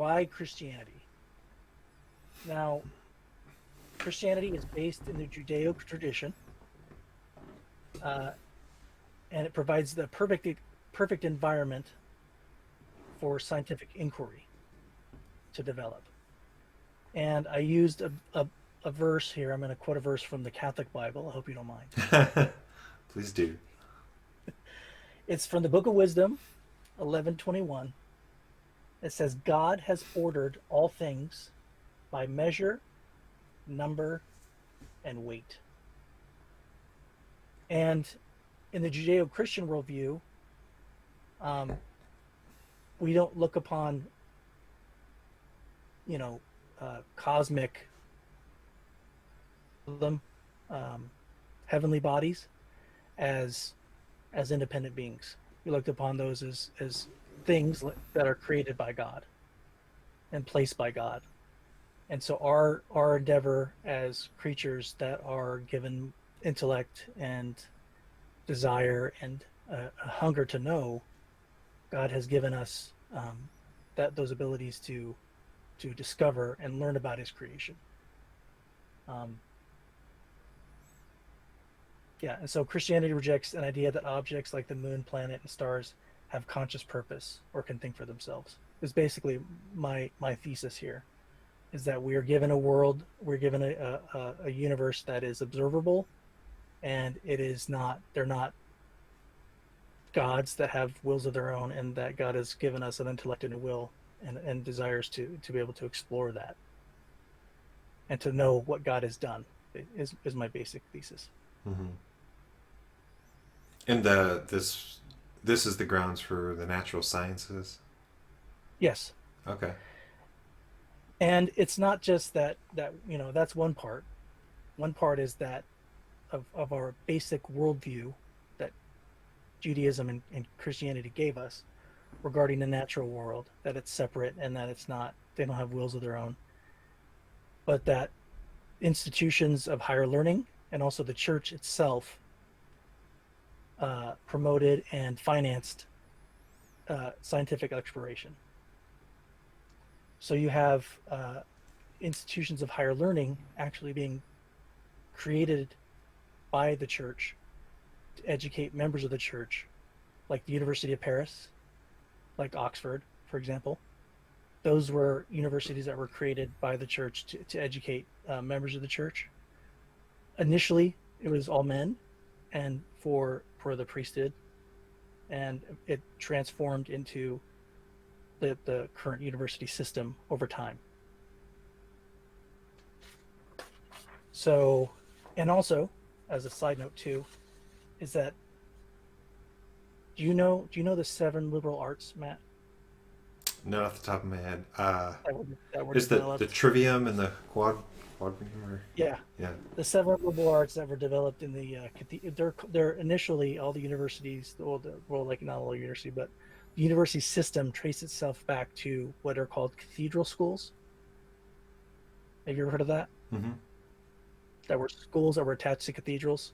why Christianity? Now, Christianity is based in the Judeo tradition, uh, and it provides the perfect environment for scientific inquiry to develop. And I used a verse here. I'm going to quote a verse from the Catholic Bible. I hope you don't mind. Please do. It's from the Book of Wisdom, 11:21. It says, God has ordered all things by measure, number, and weight. And in the Judeo Christian worldview, um, we don't look upon, you know, cosmic, them, um, heavenly bodies as independent beings. We looked upon those as things that are created by God and placed by God. And so our endeavor as creatures that are given intellect and desire and a hunger to know, God has given us that those abilities to discover and learn about His creation. Um, yeah, and so Christianity rejects an idea that objects like the moon, planet, and stars have conscious purpose or can think for themselves. Is basically my thesis here. Is that we are given a world, we're given a universe that is observable, and it is not. They're not gods that have wills of their own, and that God has given us an intellect and a will and desires to be able to explore that and to know what God has done. Is my basic thesis. Hmm. And this is the grounds for the natural sciences. Yes, Okay. and it's not just that that's one part. One part is that of our basic worldview that Judaism and Christianity gave us regarding the natural world, that it's separate and that it's not, they don't have wills of their own, but that institutions of higher learning and also the church itself promoted and financed scientific exploration. So you have institutions of higher learning actually being created by the church to educate members of the church, like the University of Paris, like Oxford, for example. Those were universities that were created by the church to educate members of the church. Initially, it was all men, and for the priesthood, and it transformed into the current university system over time. So, and also, as a side note too, is that do you know the seven liberal arts, Matt, Not off the top of my head. that were There's the developed? trivium and the quadrium. Or, Yeah, yeah. the seven liberal arts that were developed in the they're initially all the universities, well, like not all university, but the university system traced itself back to what are called cathedral schools. Have you ever heard of that? Hmm. That were schools that were attached to cathedrals,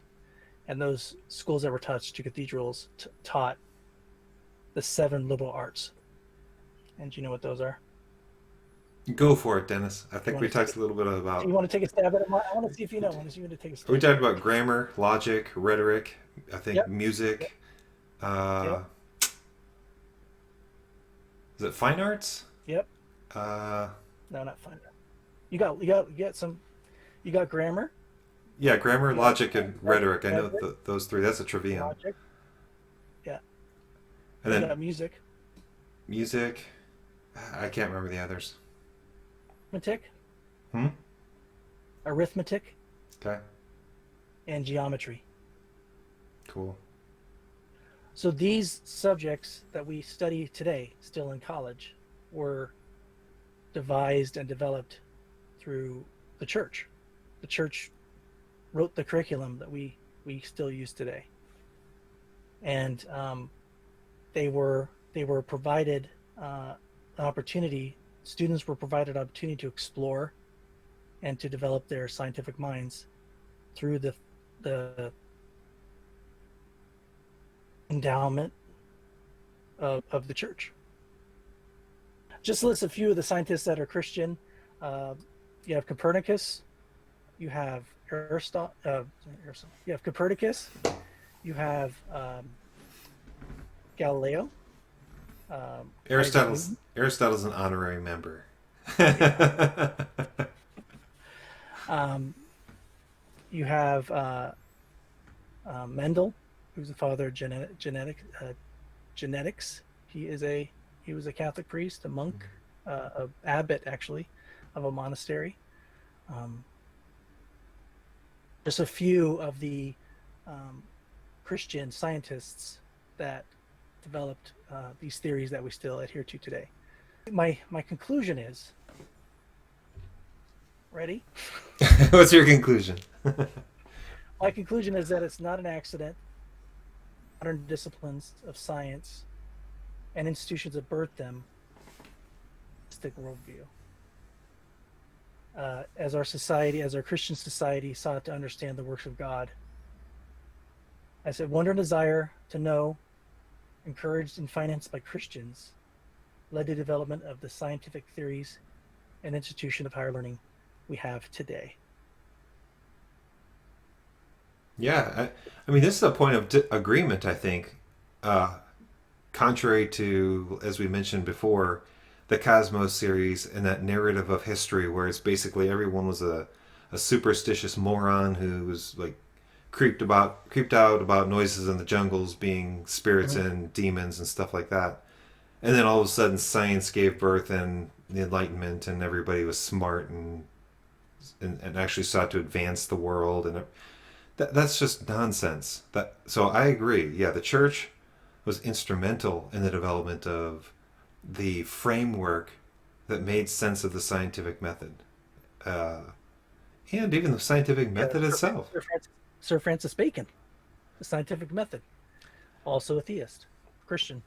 and those schools that were attached to cathedrals taught the seven liberal arts. And do you know what those are? Go for it, Dennis. I Do you think we want to take talked it? a little bit Do you about. want to take a stab at it? I want to see if you know. I want to see you to take a We stab at talked it. about grammar, logic, rhetoric. I think Yep. Yep. music. Uh, Yep. is it fine arts? Yep. Uh, No, not fine. You got some. You got grammar. yeah, grammar, You got logic, and rhetoric. I know rhetoric, those three. That's a trivium. logic. Yeah. And You then got music, music. I can't remember the others. arithmetic, Hmm. arithmetic, Okay. and geometry. Cool. So these subjects that we study today, still in college, were devised and developed through the church. The church wrote the curriculum that we still use today, and they were provided an opportunity. Students were provided an opportunity to explore and to develop their scientific minds through the endowment of the church. just to list a few of the scientists that are Christian. Uh, you have Copernicus, you have Aristotle, you have Copernicus, you have Galileo, Isaac Newton. Aristotle's an honorary member. Yeah. Um, you have Mendel, who's the father of genetics. He was a Catholic priest, a monk, a abbot actually, of a monastery. Um, just a few of the um, Christian scientists that developed these theories that we still adhere to today. My conclusion is, ready? What's your conclusion? My conclusion is that it's not an accident. Modern disciplines of science and institutions that birthed them stick worldview. As our society, as our Christian society, sought to understand the works of God, I said, wonder and desire to know, encouraged and financed by Christians, led to development of the scientific theories and institution of higher learning we have today. Yeah, I mean, this is a point of agreement, I think. Uh, Contrary to, as we mentioned before, the Cosmos series and that narrative of history where it's basically everyone was a superstitious moron who was like creeped out about noises in the jungles being spirits Mm-hmm. and demons and stuff like that. And then all of a sudden science gave birth and the Enlightenment and everybody was smart and actually sought to advance the world and that's just nonsense. That so I agree. Yeah, the church was instrumental in the development of the framework that made sense of the scientific method, uh, and even the scientific Yeah, method itself. Sir Francis Bacon, the scientific method, also a theist, Christian.